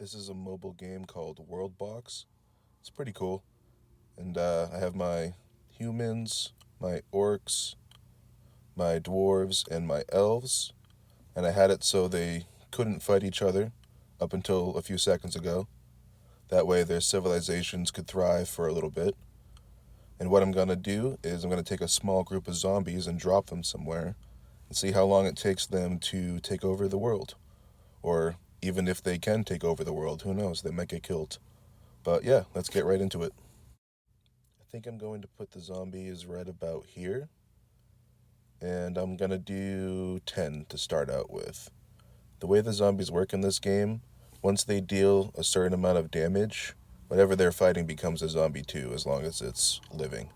This is a mobile game called Worldbox. It's pretty cool. And I have my humans, my orcs, my dwarves, and my elves. And I had it so they couldn't fight each other up until a few seconds ago. That way their civilizations could thrive for a little bit. And what I'm going to do is I'm going to take a small group of zombies and drop them somewhere and see how long it takes them to take over the world. Or even if they can take over the world, who knows? They might get killed. But yeah, let's get right into it. I think I'm going to put the zombies right about here. And I'm going to do 10 to start out with. The way the zombies work in this game, once they deal a certain amount of damage, whatever they're fighting becomes a zombie too, as long as it's living,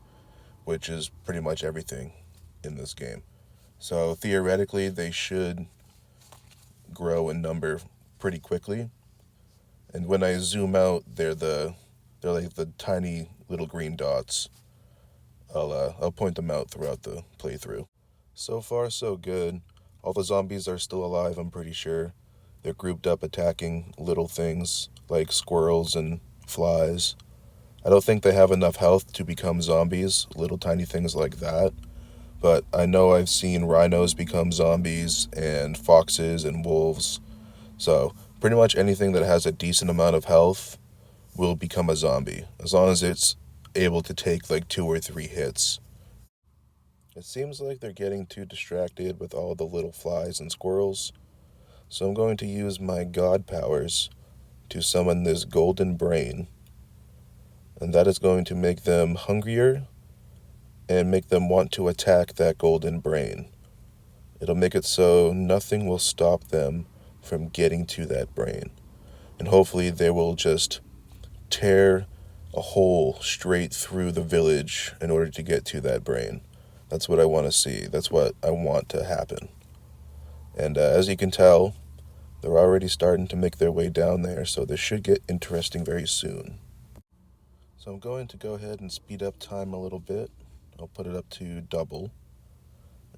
which is pretty much everything in this game. So theoretically, they should grow in number pretty quickly. And when I zoom out, they're like the tiny little green dots. I'll point them out throughout the playthrough. So far, so good. All the zombies are still alive, I'm pretty sure. They're grouped up attacking little things like squirrels and flies. I don't think they have enough health to become zombies, little tiny things like that. But I know I've seen rhinos become zombies and foxes and wolves. So pretty much anything that has a decent amount of health will become a zombie, as long as it's able to take like 2 or 3 hits. It seems like they're getting too distracted with all the little flies and squirrels, so I'm going to use my god powers to summon this golden brain, and that is going to make them hungrier and make them want to attack that golden brain. It'll make it so nothing will stop them from getting to that brain, and hopefully they will just tear a hole straight through the village in order to get to that brain. That's what I want to see. That's what I want to happen. And as you can tell, they're already starting to make their way down there, so this should get interesting very soon. So I'm going to go ahead and speed up time a little bit. I'll put it up to double.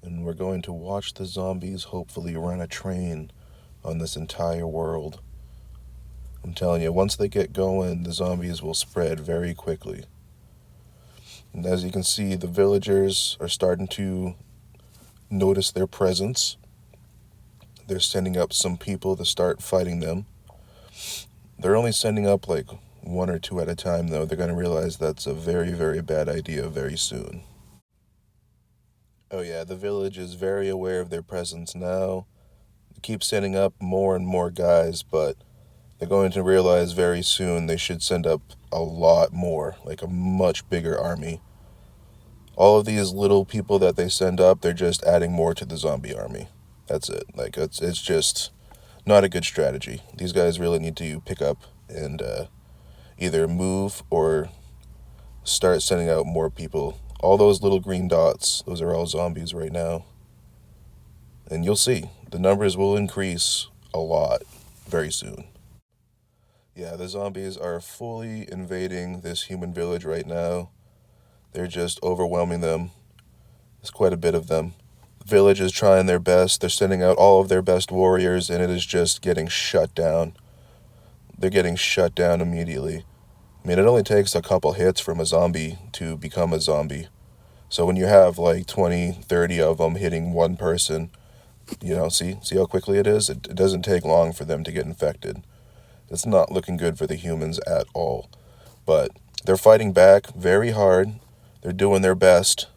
And we're going to watch the zombies hopefully run a train on this entire world. I'm telling you, once they get going, the zombies will spread very quickly. And as you can see, the villagers are starting to notice their presence. They're sending up some people to start fighting them. They're only sending up like 1 or 2 at a time, though. They're going to realize that's a very, very bad idea very soon. Oh yeah, the village is very aware of their presence now. They keep sending up more and more guys, but they're going to realize very soon they should send up a lot more, like a much bigger army. All of these little people that they send up, they're just adding more to the zombie army. That's it. Like it's just not a good strategy. These guys really need to pick up and either move or start sending out more people. All those little green dots, those are all zombies right now. And you'll see, the numbers will increase a lot very soon. Yeah, the zombies are fully invading this human village right now. They're just overwhelming them. There's quite a bit of them. The village is trying their best. They're sending out all of their best warriors, and it is just getting shut down. They're getting shut down immediately. I mean, it only takes a couple hits from a zombie to become a zombie. So when you have like 20, 30 of them hitting one person, see how quickly it is? It doesn't take long for them to get infected. It's not looking good for the humans at all. But they're fighting back very hard. They're doing their best.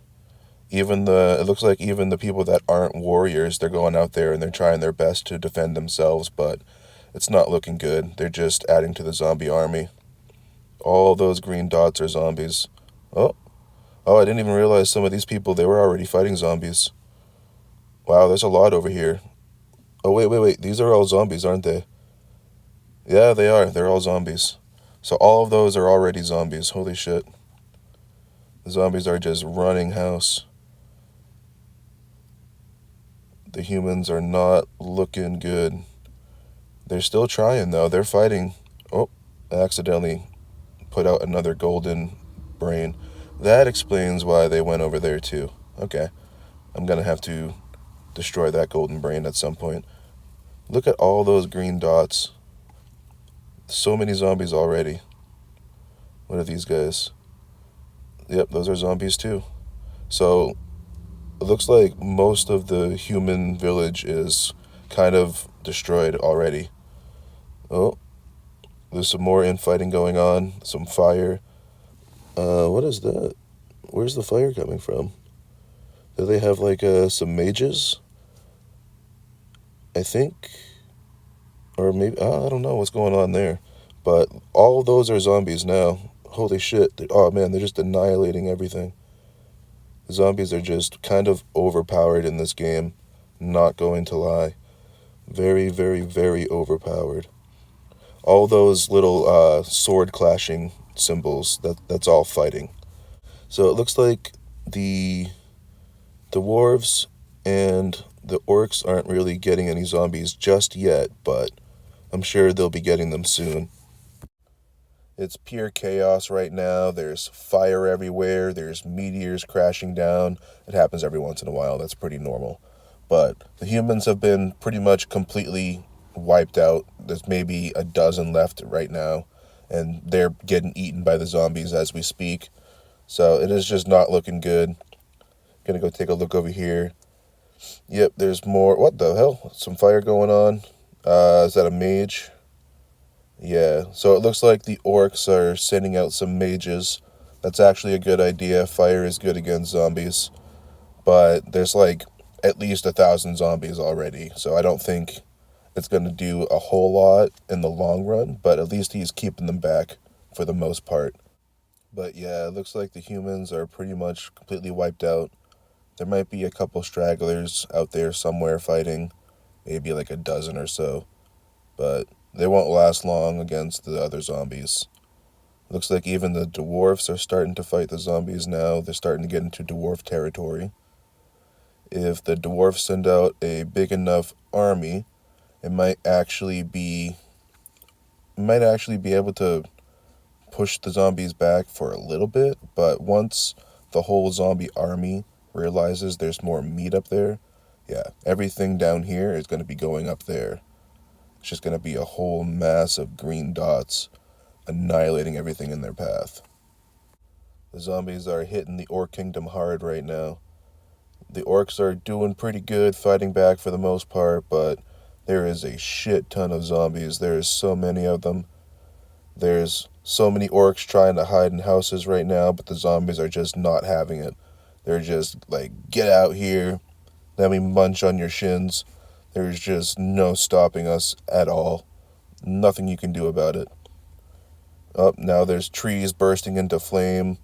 It looks like even the people that aren't warriors, they're going out there and they're trying their best to defend themselves, but it's not looking good. They're just adding to the zombie army. All those green dots are zombies. Oh, I didn't even realize some of these people, they were already fighting zombies. Wow, there's a lot over here. Oh, wait. These are all zombies, aren't they? Yeah, they are. They're all zombies. So all of those are already zombies. Holy shit. The zombies are just running house. The humans are not looking good. They're still trying, though. They're fighting. Oh, I accidentally put out another golden brain. That explains why they went over there, too. Okay. I'm going to have to destroy that golden brain at some point. Look at all those green dots. So many zombies already. What are these guys? Yep, those are zombies too. So it looks like most of the human village is kind of destroyed already. Oh, there's some more infighting going on. Some fire. What is that? Where's the fire coming from? Do they have like some mages? I think, or maybe I don't know what's going on there. But all of those are zombies now. Holy shit! Oh man, they're just annihilating everything. The zombies are just kind of overpowered in this game. Not going to lie, very, very, very overpowered. All those little sword clashing symbols. That's all fighting. So it looks like the dwarves and the orcs aren't really getting any zombies just yet, but I'm sure they'll be getting them soon. It's pure chaos right now. There's fire everywhere. There's meteors crashing down. It happens every once in a while. That's pretty normal. But the humans have been pretty much completely wiped out. There's maybe a dozen left right now, and they're getting eaten by the zombies as we speak. So it is just not looking good. Gonna go take a look over here. Yep, there's more. What the hell? Some fire going on. Is that a mage? Yeah, so it looks like the orcs are sending out some mages. That's actually a good idea. Fire is good against zombies. But there's like at least 1,000 zombies already. So I don't think it's going to do a whole lot in the long run. But at least he's keeping them back for the most part. But yeah, it looks like the humans are pretty much completely wiped out. There might be a couple stragglers out there somewhere fighting. Maybe like a dozen or so. But they won't last long against the other zombies. Looks like even the dwarves are starting to fight the zombies now. They're starting to get into dwarf territory. If the dwarves send out a big enough army, it might actually be able to push the zombies back for a little bit, but once the whole zombie army realizes there's more meat up there, yeah, everything down here is going to be going up there. It's just going to be a whole mass of green dots annihilating everything in their path. The zombies are hitting the Orc Kingdom hard right now. The orcs are doing pretty good fighting back for the most part, but there is a shit ton of zombies. There is so many of them. There's so many orcs trying to hide in houses right now, but the zombies are just not having it. They're just like, get out here, let me munch on your shins. There's just no stopping us at all. Nothing you can do about it. Up now there's trees bursting into flame.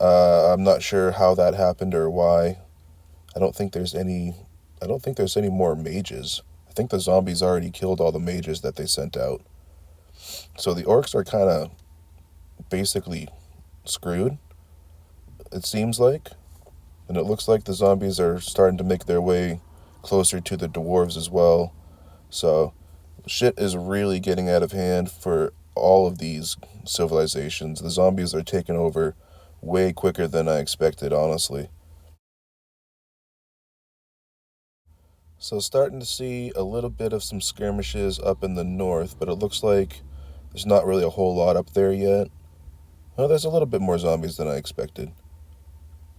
I'm not sure how that happened or why. I don't think there's any more mages. I think the zombies already killed all the mages that they sent out. So the orcs are kind of basically screwed, it seems like. And it looks like the zombies are starting to make their way closer to the dwarves as well. So shit is really getting out of hand for all of these civilizations. The zombies are taking over way quicker than I expected, honestly. So starting to see a little bit of some skirmishes up in the north, but it looks like there's not really a whole lot up there yet. Well, there's a little bit more zombies than I expected.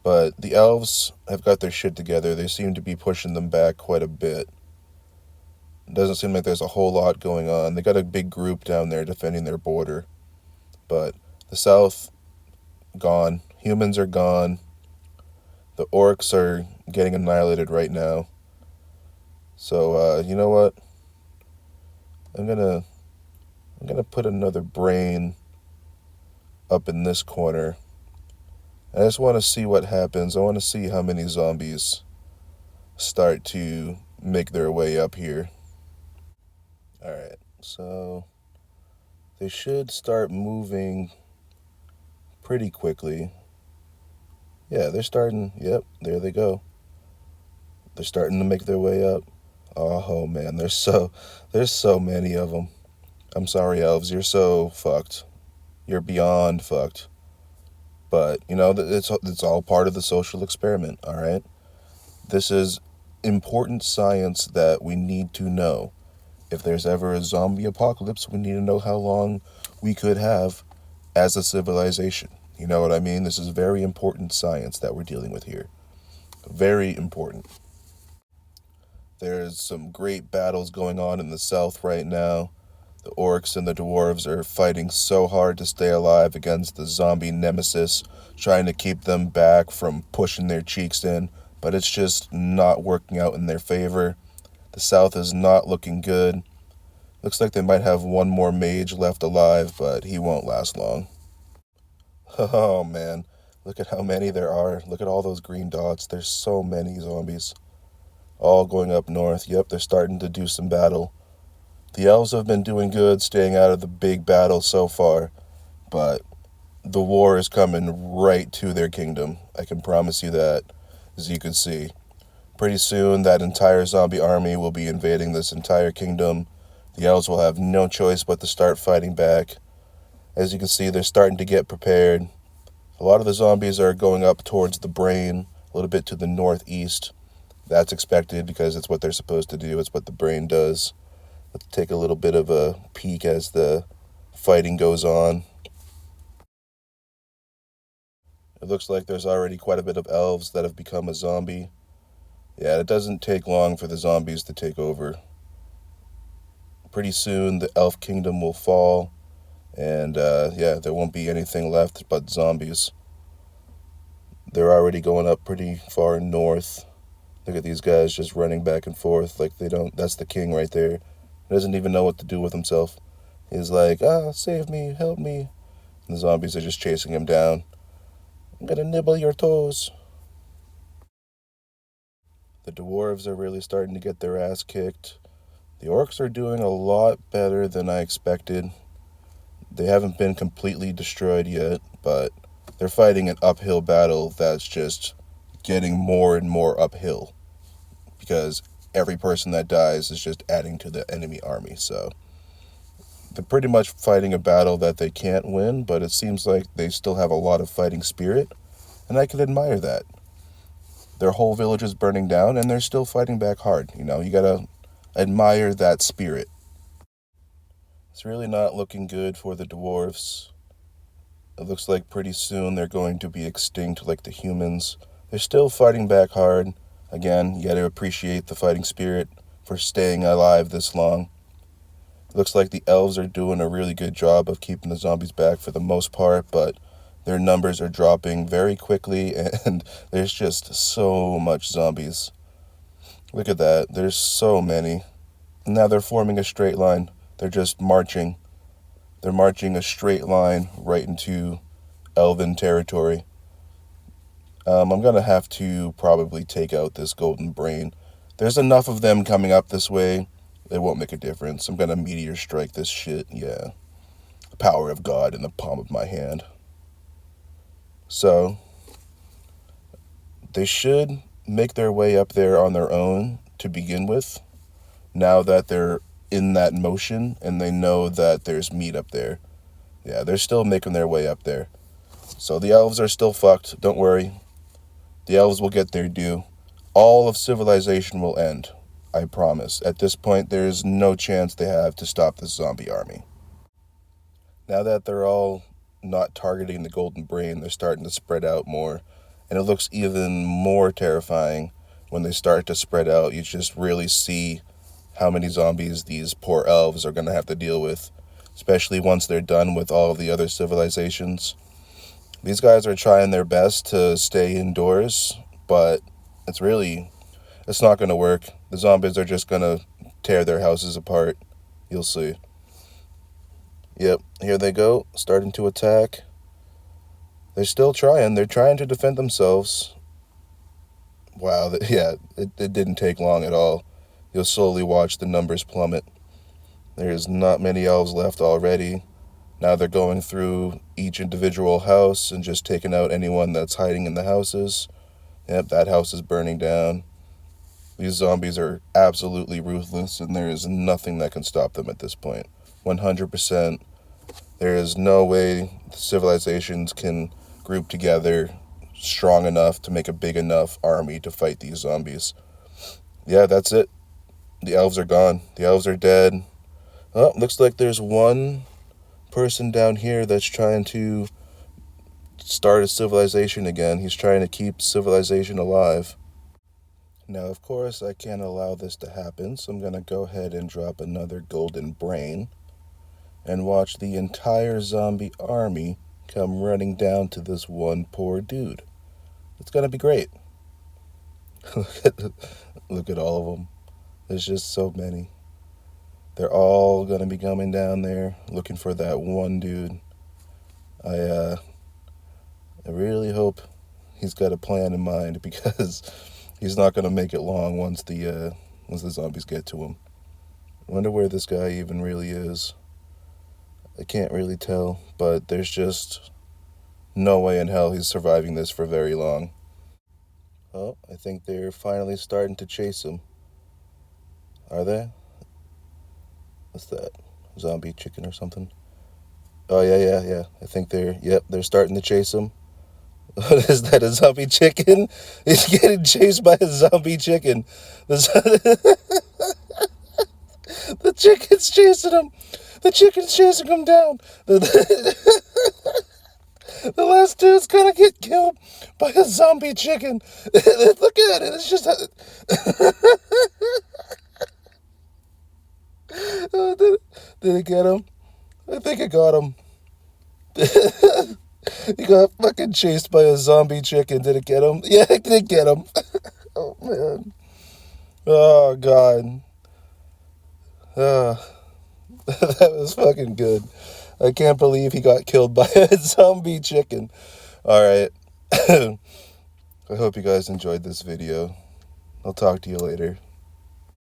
But the elves have got their shit together. They seem to be pushing them back quite a bit. It doesn't seem like there's a whole lot going on. They got a big group down there defending their border. But the south, gone. Humans are gone. The orcs are getting annihilated right now. So, you know what? I'm gonna put another brain up in this corner. I just want to see what happens. I want to see how many zombies start to make their way up here. Alright, so they should start moving pretty quickly. Yeah, they're starting. Yep, there they go. They're starting to make their way up. Oh man, there's so many of them. I'm sorry, elves. You're so fucked. You're beyond fucked. But you know, it's all part of the social experiment. All right. This is important science that we need to know. If there's ever a zombie apocalypse, we need to know how long we could have as a civilization. You know what I mean? This is very important science that we're dealing with here. Very important. There's some great battles going on in the south right now. The orcs and the dwarves are fighting so hard to stay alive against the zombie nemesis, trying to keep them back from pushing their cheeks in, but it's just not working out in their favor. The south is not looking good. Looks like they might have one more mage left alive, but he won't last long. Oh man, look at how many there are. Look at all those green dots. There's so many zombies. All going up north. Yep, they're starting to do some battle. The elves have been doing good, staying out of the big battle so far, but the war is coming right to their kingdom. I can promise you that, as you can see. Pretty soon, that entire zombie army will be invading this entire kingdom. The elves will have no choice but to start fighting back. As you can see, they're starting to get prepared. A lot of the zombies are going up towards the brain, a little bit to the northeast. That's expected because it's what they're supposed to do. It's what the brain does. Let's take a little bit of a peek as the fighting goes on. It looks like there's already quite a bit of elves that have become a zombie. Yeah, it doesn't take long for the zombies to take over. Pretty soon the elf kingdom will fall, and there won't be anything left but zombies. They're already going up pretty far north. Look at these guys just running back and forth like they don't. That's the king right there. He doesn't even know what to do with himself. He's like, save me, help me. And the zombies are just chasing him down. I'm gonna nibble your toes. The dwarves are really starting to get their ass kicked. The orcs are doing a lot better than I expected. They haven't been completely destroyed yet, but they're fighting an uphill battle that's just getting more and more uphill, because every person that dies is just adding to the enemy army. So they're pretty much fighting a battle that they can't win, but it seems like they still have a lot of fighting spirit, and I can admire that. Their whole village is burning down, and they're still fighting back hard. You know, you gotta admire that spirit. It's really not looking good for the dwarves. It looks like pretty soon they're going to be extinct like the humans. They're still fighting back hard. Again, you gotta appreciate the fighting spirit for staying alive this long. Looks like the elves are doing a really good job of keeping the zombies back for the most part, but their numbers are dropping very quickly, and there's just so much zombies. Look at that. There's so many. Now they're forming a straight line. They're just marching. They're marching a straight line right into elven territory. I'm going to have to probably take out this golden brain. There's enough of them coming up this way. It won't make a difference. I'm going to meteor strike this shit. Yeah. The power of God in the palm of my hand. So, they should make their way up there on their own to begin with. Now that they're in that motion and they know that there's meat up there. Yeah, they're still making their way up there. So the elves are still fucked. Don't worry. The elves will get their due. All of civilization will end. I promise. At this point, there's no chance they have to stop this zombie army. Now that they're all not targeting the golden brain, they're starting to spread out more. And it looks even more terrifying when they start to spread out. You just really see how many zombies these poor elves are going to have to deal with, especially once they're done with all of the other civilizations. These guys are trying their best to stay indoors, but it's not going to work. The zombies are just going to tear their houses apart. You'll see. Yep, here they go, starting to attack. They're still trying. They're trying to defend themselves. Wow, it didn't take long at all. You'll slowly watch the numbers plummet. There's not many elves left already. Now they're going through each individual house and just taking out anyone that's hiding in the houses. Yep, that house is burning down. These zombies are absolutely ruthless, and there is nothing that can stop them at this point. 100%. There is no way civilizations can group together strong enough to make a big enough army to fight these zombies. Yeah, that's it. The elves are gone. The elves are dead. Oh, looks like there's one person down here that's trying to start a civilization again. He's trying to keep civilization alive. Now, of course, I can't allow this to happen, so I'm going to go ahead and drop another golden brain and watch the entire zombie army come running down to this one poor dude. It's going to be great. Look at all of them. There's just so many. They're all going to be coming down there looking for that one dude. I really hope he's got a plan in mind, because he's not going to make it long once the zombies get to him. I wonder where this guy even really is. I can't really tell, but there's just no way in hell he's surviving this for very long. Oh, I think they're finally starting to chase him. Are they? What's that? Zombie chicken or something? Oh, yeah. I think they're starting to chase him. What is that, a zombie chicken? He's getting chased by a zombie chicken. The chicken's chasing him. The chicken's chasing him down. The last dude's gonna get killed by a zombie chicken. Look at it. It's just... Did it get him? I think it got him. He got fucking chased by a zombie chicken. Did it get him? Yeah, it did get him. Oh, man. Oh, God. That was fucking good. I can't believe he got killed by a zombie chicken. Alright. I hope you guys enjoyed this video. I'll talk to you later.